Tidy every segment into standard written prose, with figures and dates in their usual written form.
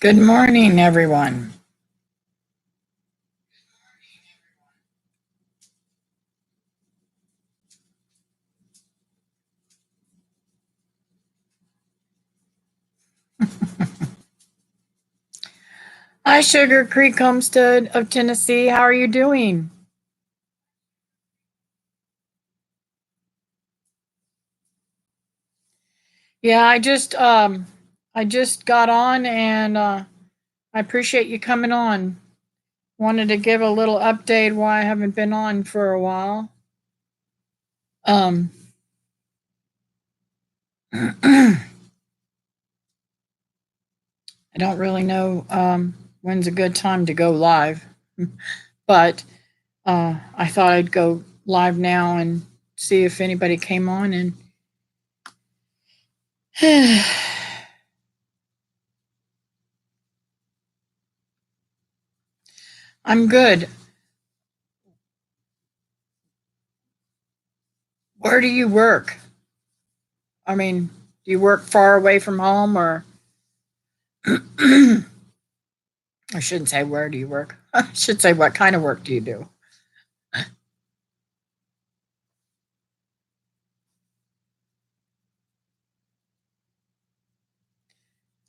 Good morning, everyone. Hi, Sugar Creek Homestead of Tennessee. How are you doing? Yeah, I just got on and I appreciate you coming on. Wanted to give a little update why I haven't been on for a while. Um I don't really know when's a good time to go live, but I thought I'd go live now and see if anybody came on and I'm good. Where do you work? I mean, do you work far away from home or I shouldn't say where do you work? I should say what kind of work do you do?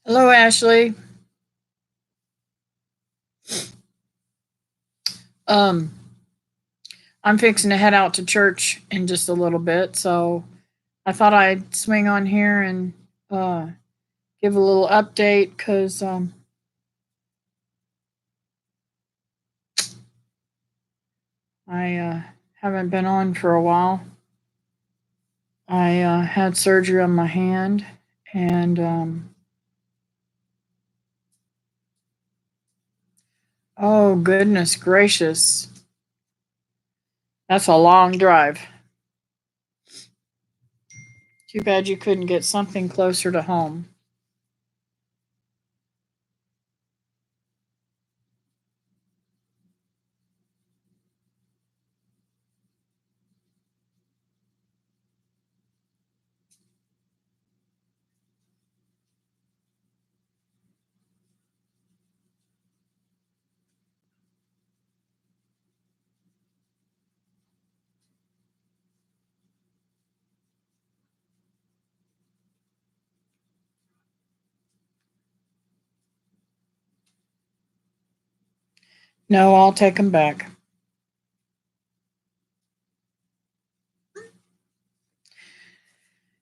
Hello, Ashley. Um, I'm fixing to head out to church in just a little bit, so I thought I'd swing on here and uh, give a little update because I haven't been on for a while. I had surgery on my hand, and oh, goodness gracious, that's a long drive. Too bad you couldn't get something closer to home. No, I'll take them back.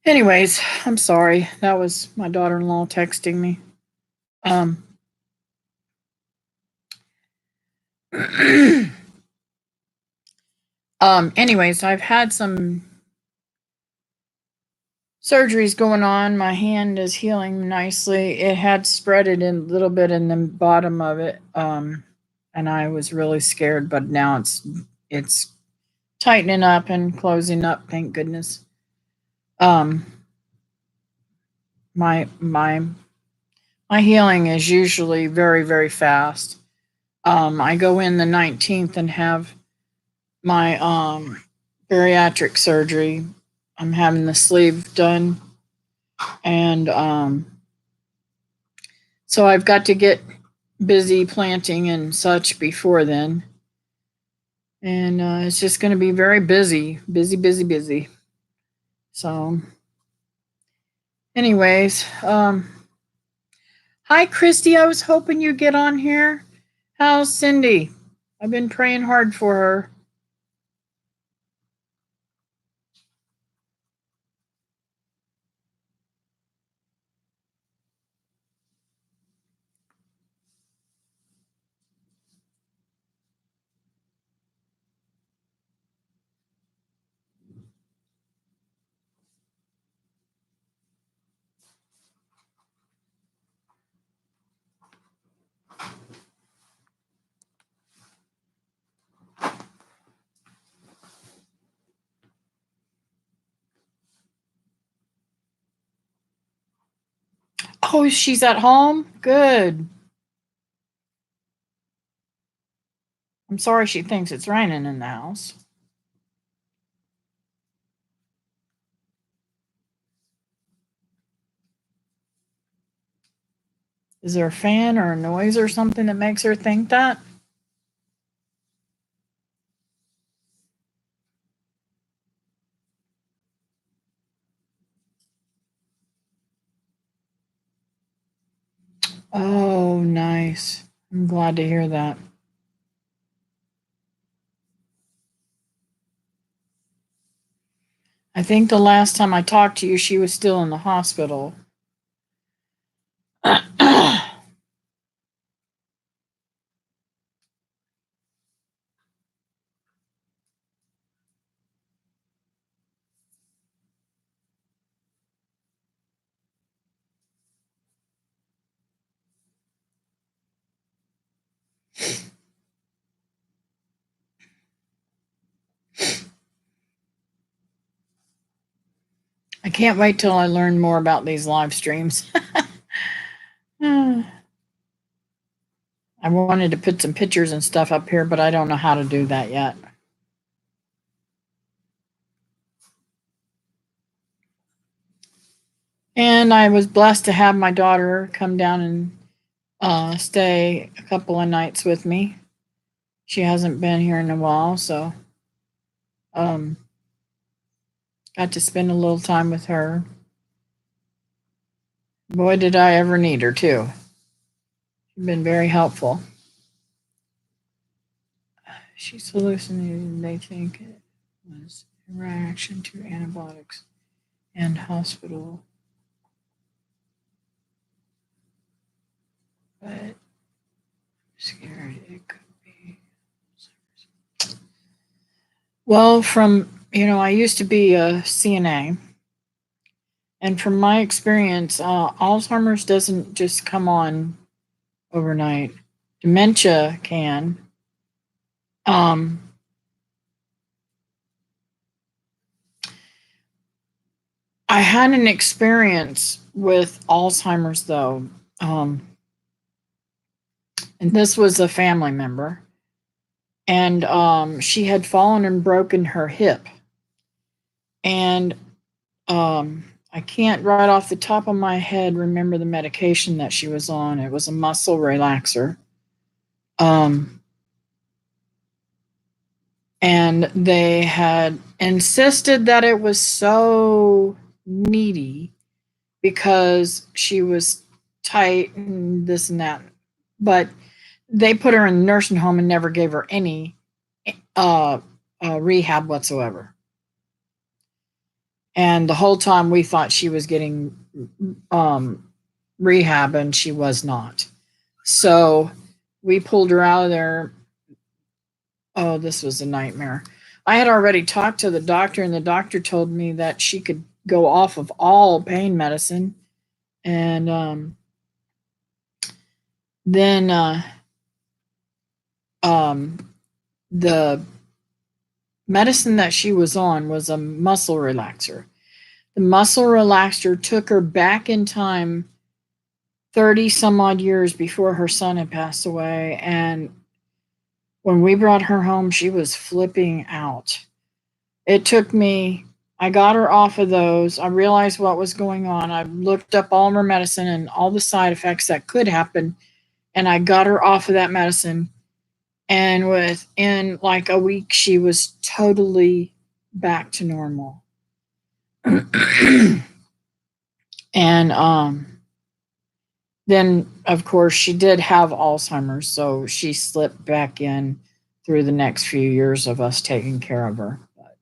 Anyways, I'm sorry. That was my daughter-in-law texting me. Um, anyways, I've had some surgeries going on. My hand is healing nicely. It had spread it in a little bit in the bottom of it. And I was really scared, but now it's tightening up and closing up, thank goodness. Um, my my healing is usually very, very fast. I go in the 19th and have my bariatric surgery. I'm having the sleeve done, and so I've got to get busy planting and such before then. And it's just going to be very busy, busy, busy, busy. So, anyways, hi, Christy. I was hoping you'd get on here. How's Cindy? I've been praying hard for her. Oh, she's at home? Good. I'm sorry she thinks it's raining in the house. Is there a fan or a noise or something that makes her think that? Oh, nice. I'm glad to hear that. I think the last time I talked to you, she was still in the hospital. I can't wait till I learn more about these live streams. I wanted to put some pictures and stuff up here, but I don't know how to do that yet. And I was blessed to have my daughter come down and stay a couple of nights with me. She hasn't been here in a while, so got to spend a little time with her. Boy, did I ever need her too. She's been very helpful. She's hallucinated, and they think it was a reaction to antibiotics and hospital. But I'm scared it could be. Well, I used to be a CNA. And from my experience, Alzheimer's doesn't just come on overnight. Dementia can. I had an experience with Alzheimer's, though. And this was a family member. And she had fallen and broken her hip. And I can't right off the top of my head remember the medication that she was on. It was a muscle relaxer. And they had insisted that it was so needy because she was tight and this and that. But they put her in a nursing home and never gave her any rehab whatsoever. And the whole time we thought she was getting rehab, and she was not. So we pulled her out of there. Oh, this was a nightmare. I had already talked to the doctor, and the doctor told me that she could go off of all pain medicine. And then the medicine that she was on was a muscle relaxer. The muscle relaxer took her back in time 30 some odd years before her son had passed away. And when we brought her home, she was flipping out. It took me, I got her off of those. I realized what was going on. I looked up all of her medicine and all the side effects that could happen. And I got her off of that medicine. And within like a week, she was totally back to normal. And then, of course, she did have Alzheimer's, so she slipped back in through the next few years of us taking care of her. But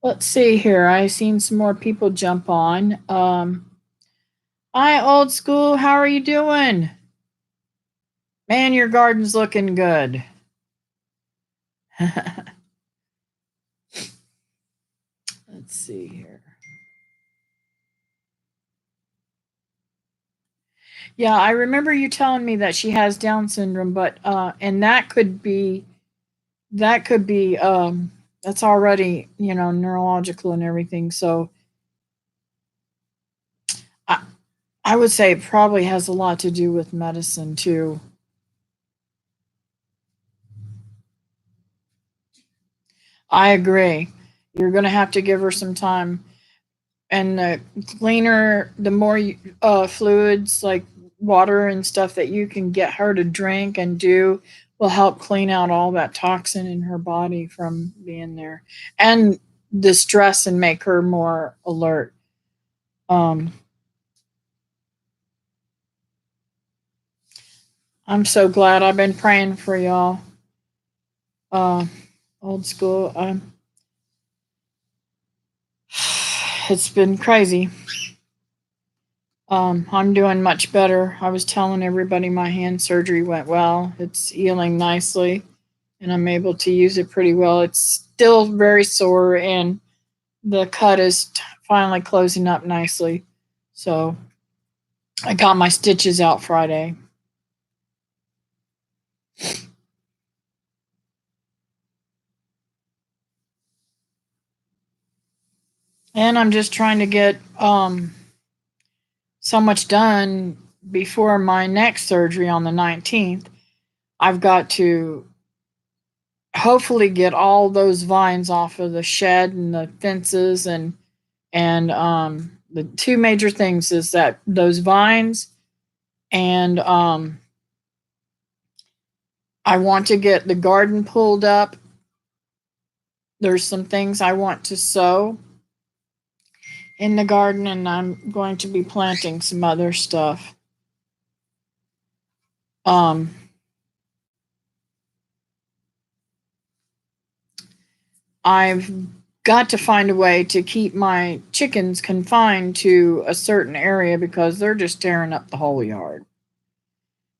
let's see here. I've seen some more people jump on. Hi, old school. How are you doing? Man, your garden's looking good. Let's see here. Yeah, I remember you telling me that she has Down syndrome, but and that could be that's already, neurological and everything. So I would say it probably has a lot to do with medicine too. I agree. You're going to have to give her some time. And the cleaner, the more fluids, like water and stuff that you can get her to drink and do will help clean out all that toxin in her body from being there and the stress and make her more alert. Um, I'm so glad. I've been praying for y'all. Uh, Old school. It's been crazy. I'm doing much better. I was telling everybody my hand surgery went well. It's healing nicely, and I'm able to use it pretty well. It's still very sore, and the cut is finally closing up nicely. So I got my stitches out Friday. And I'm just trying to get so much done before my next surgery on the 19th. I've got to hopefully get all those vines off of the shed and the fences and the two major things is that those vines and I want to get the garden pulled up. There's some things I want to sow in the garden, and I'm going to be planting some other stuff. I've got to find a way to keep my chickens confined to a certain area because they're just tearing up the whole yard.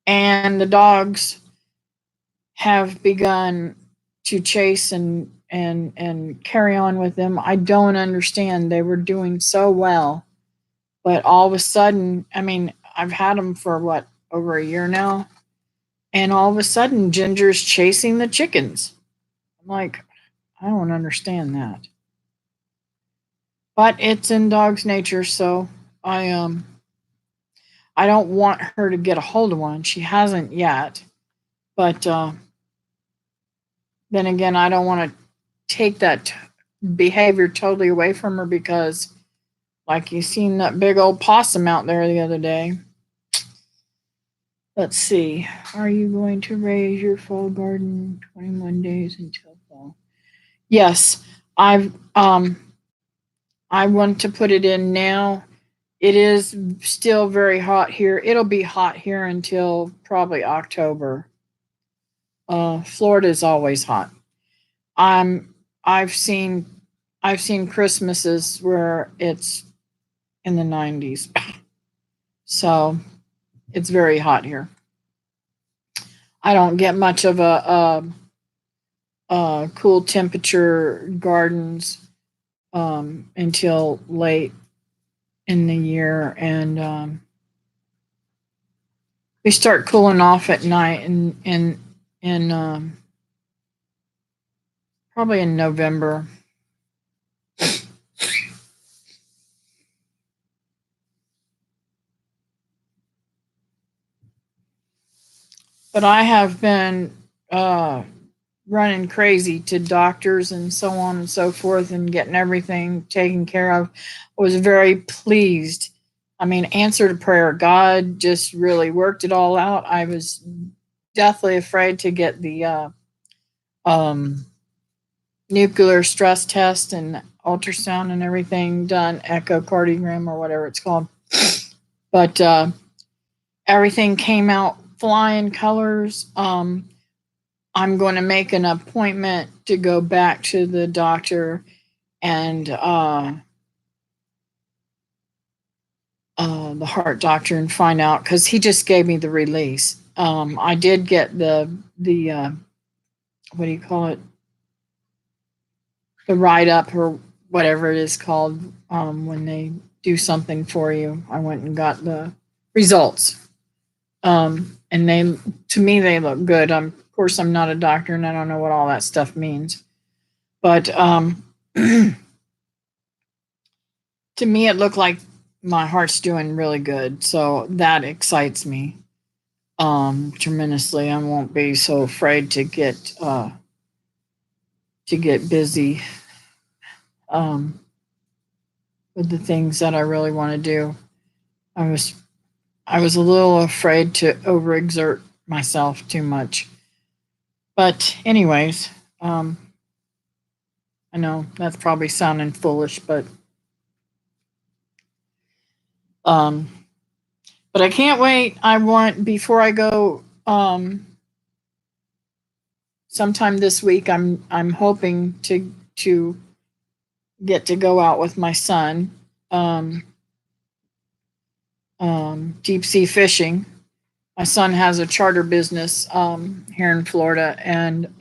And the dogs have begun to chase and carry on with them. I don't understand. They were doing so well, but all of a sudden, I mean, I've had them for what, over a year now, and all of a sudden Ginger's chasing the chickens. I'm like, I don't understand that. But it's in dog's nature, so I don't want her to get a hold of one. She hasn't yet. But then again, I don't want to take that behavior totally away from her because, like you seen that big old possum out there the other day. Let's see. Are you going to raise your fall garden 21 days until fall? Yes, I want to put it in now. It is still very hot here. It'll be hot here until probably October. Florida is always hot. I'm I've seen I've seen Christmases where it's in the 90s. So it's very hot here. I don't get much of a cool temperature gardens until late in the year, and we start cooling off at night in probably in November. But I have been running crazy to doctors and so on and so forth and getting everything taken care of. I was very pleased. I mean, answered prayer. God just really worked it all out. I was deathly afraid to get the um, nuclear stress test and ultrasound and everything done, echocardiogram or whatever it's called. But everything came out flying colors. I'm going to make an appointment to go back to the doctor and the heart doctor and find out because he just gave me the release. I did get the what do you call it? The write up or whatever it is called when they do something for you. I went and got the results. And they, to me, they look good. Of course, I'm not a doctor and I don't know what all that stuff means. But to me, it looked like my heart's doing really good. So that excites me tremendously. I won't be so afraid to get busy with the things that I really want to do. I was I was a little afraid to overexert myself too much. But anyways, I know that's probably sounding foolish, um, but I can't wait. I want before I go sometime this week. I'm hoping to get to go out with my son, um, deep sea fishing. My son has a charter business here in Florida, and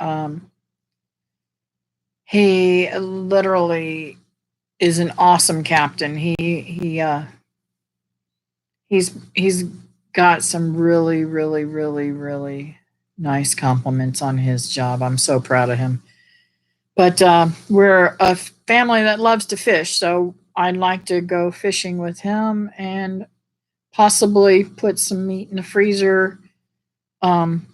he literally is an awesome captain. He's got some really nice compliments on his job. I'm so proud of him. But we're a family that loves to fish, so I'd like to go fishing with him and possibly put some meat in the freezer, um,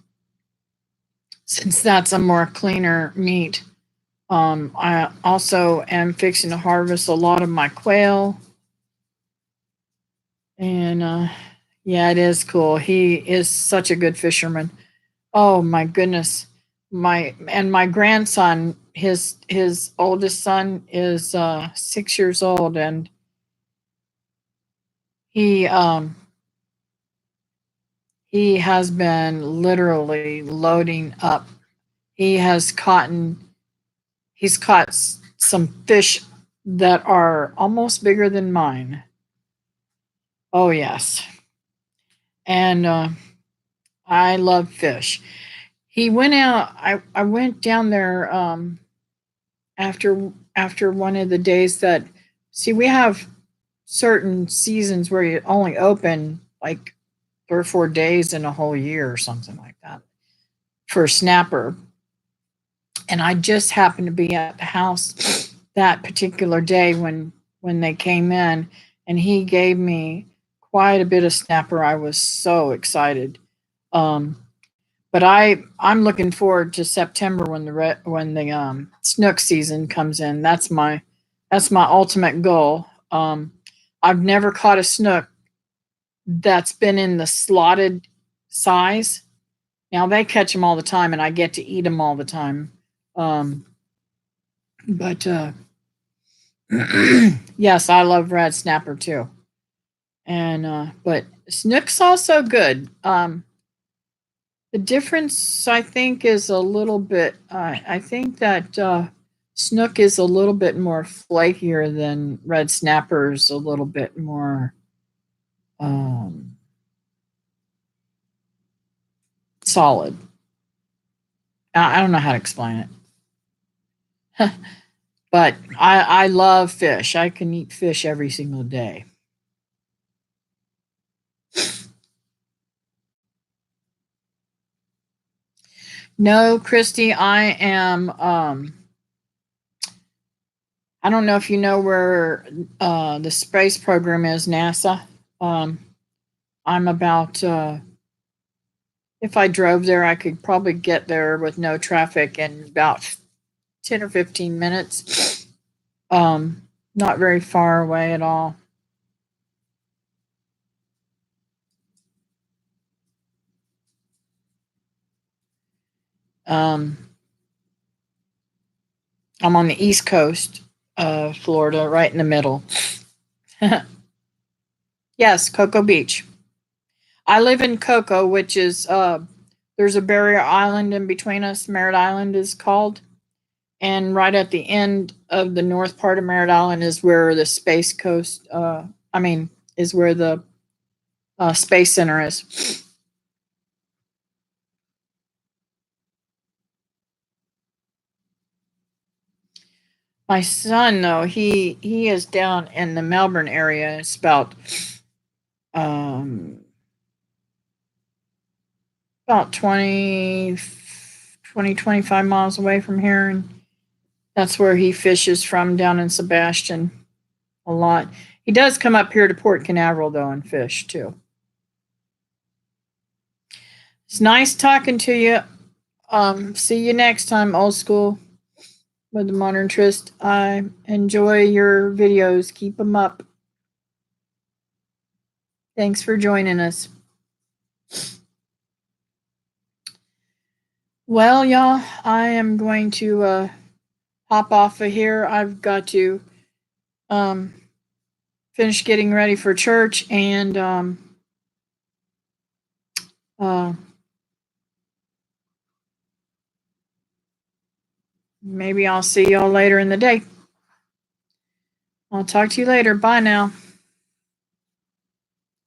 since that's a more cleaner meat. I also am fixing to harvest a lot of my quail. And yeah, it is cool. He is such a good fisherman. Oh my goodness. My grandson, his oldest son is 6 years old, and he um he has been literally loading up. He has caught he's caught some fish that are almost bigger than mine. Oh yes. And I love fish. He went out. I went down there after one of the days that, see, we have certain seasons where you only open like 3 or 4 days in a whole year or something like that for snapper. And I just happened to be at the house that particular day when they came in, and he gave me quite a bit of snapper. I was so excited. Um, but I'm looking forward to September when the snook season comes in. That's my ultimate goal. I've never caught a snook that's been in the slotted size. Now they catch them all the time, and I get to eat them all the time. But yes, I love red snapper too. And but snook's also good. The difference, I think, is a little bit. I think that snook is a little bit more flakier than red snappers. A little bit more um, solid. I don't know how to explain it, but I love fish. I can eat fish every single day. No, Christy, I am. I don't know if you know where the space program is, NASA. Um, I'm about. If I drove there, I could probably get there with no traffic in about 10 or 15 minutes. Not very far away at all. Um, I'm on the East Coast of Florida, right in the middle. Yes, Cocoa Beach. I live in Cocoa, which is there's a barrier island in between us. Merritt Island is called, and right at the end of the north part of Merritt Island is where the Space Coast. Is where the Space Center is. My son, though, he is down in the Melbourne area. It's um about 25 miles away from here, and that's where he fishes from, down in Sebastian a lot. He does come up here to Port Canaveral though and fish too. It's nice talking to you. See you next time, old school with the modern twist. I enjoy your videos. Keep them up. Thanks for joining us. Well, y'all, I am going to hop off of here. I've got to finish getting ready for church, and maybe I'll see y'all later in the day. I'll talk to you later. Bye now.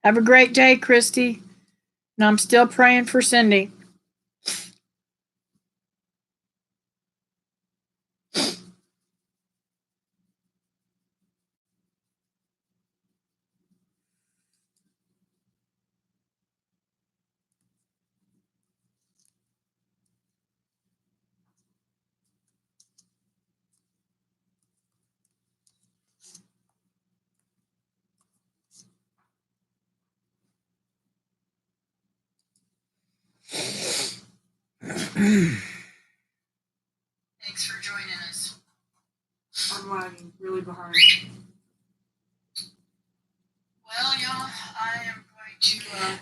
Have a great day, Christy. And I'm still praying for Cindy. Thanks for joining us. I'm lagging really behind.